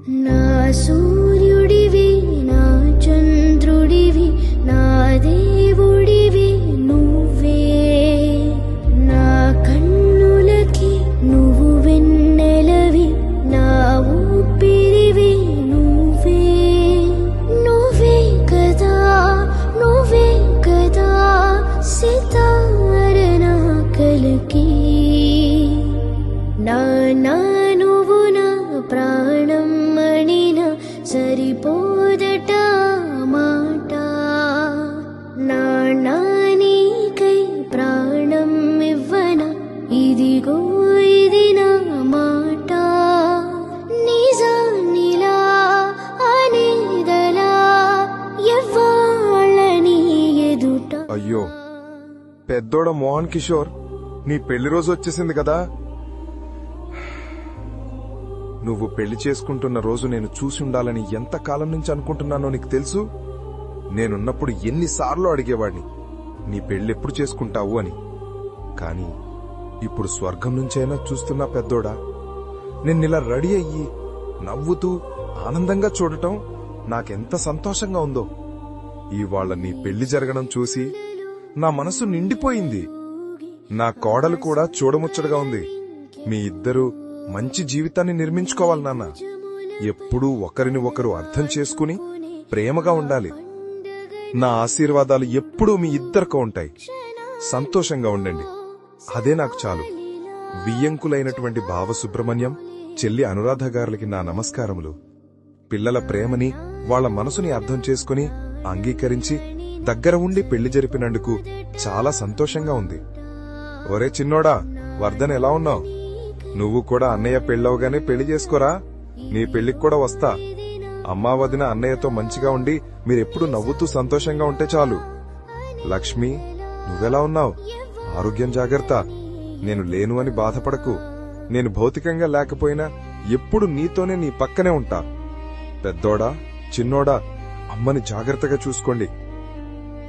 నా సూర్యుడివి నా చంద్రుడివి నా దేవుడివి నువ్వే నా కన్నులకి నువ్వు వెన్నెలవి నా ఊపిరివి నువ్వే నువ్వే కదా సితార నా కలకి నా నువ్వు నా ప్రాణం మణిన సరిపోదట మాట నా నీకై ప్రాణం ఇవ్వన ఇదిగో ఇది నా మాట నిజానిలా అనేదలా ఎవ్వాళ్ళని ఎదుట. అయ్యో పెద్దోడ మోహన్ కిషోర్, నీ పెళ్లి రోజు వచ్చేసింది కదా. నువ్వు పెళ్లి చేసుకుంటున్న రోజు నేను చూసి ఉండాలని ఎంత కాలం నుంచి అనుకుంటున్నానో నీకు తెలుసు. నేనున్నప్పుడు ఎన్నిసార్లు అడిగేవాడిని నీ పెళ్లెప్పుడు చేసుకుంటావు అని. కాని ఇప్పుడు స్వర్గం నుంచైనా చూస్తున్నా పెద్దోడా. నిన్నిలా రెడీ అయ్యి నవ్వుతూ ఆనందంగా చూడటం నాకెంత సంతోషంగా ఉందో. ఇవాళ నీ పెళ్లి జరగడం చూసి నా మనసు నిండిపోయింది. నా కోడలు కూడా చూడముచ్చటగా ఉంది. మీ ఇద్దరూ మంచి జీవితాన్ని నిర్మించుకోవాలి నాన్న. ఎప్పుడూ ఒకరిని ఒకరు అర్థం చేసుకుని ప్రేమగా ఉండాలి. నా ఆశీర్వాదాలు ఎప్పుడూ మీ ఇద్దరికి ఉంటాయి. సంతోషంగా ఉండండి, అదే నాకు చాలు. వియ్యంకులైనటువంటి బావసుబ్రహ్మణ్యం, చెల్లి అనురాధ గారులకి నా నమస్కారములు. పిల్లల ప్రేమని వాళ్ల మనసుని అర్థం చేసుకుని అంగీకరించి దగ్గర ఉండి పెళ్లి జరిపినందుకు చాలా సంతోషంగా ఉంది. ఒరే చిన్నోడా, వర్ధన్ ఎలా ఉన్నావు? నువ్వు కూడా అన్నయ్య పెళ్ళవగానే పెళ్లి చేసుకోరా. నీ పెళ్లికి కూడా వస్తా. అమ్మా వదిన అన్నయ్యతో మంచిగా ఉండి మీరెప్పుడు నవ్వుతూ సంతోషంగా ఉంటే చాలు. లక్ష్మి, నువ్వెలా ఉన్నావు? ఆరోగ్యం జాగ్రత్త. నేను లేను అని బాధపడకు. నేను భౌతికంగా లేకపోయినా ఎప్పుడు నీతోనే నీ పక్కనే ఉంటా. పెద్దోడా చిన్నోడా, అమ్మని జాగ్రత్తగా చూసుకోండి.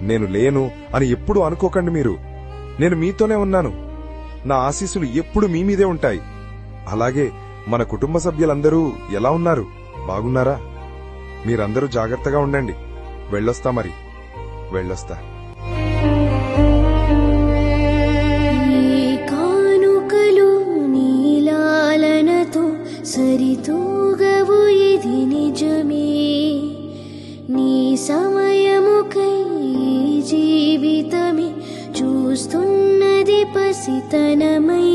నేను లేను అని ఎప్పుడూ అనుకోకండి మీరు. నేను మీతోనే ఉన్నాను. నా ఆశీస్సులు ఎప్పుడు మీ మీదే ఉంటాయి. అలాగే మన కుటుంబ సభ్యులందరూ ఎలా ఉన్నారు? బాగున్నారా? మీరందరూ జాగ్రత్తగా ఉండండి. వెళ్ళొస్తా మరి. వెళ్ళొస్తా. కానుకలు నీలాలనతో సరితూగవు, ఇది నిజమే. నీ సమయముకై జీవితమే చూస్తున్నది పసితనమై.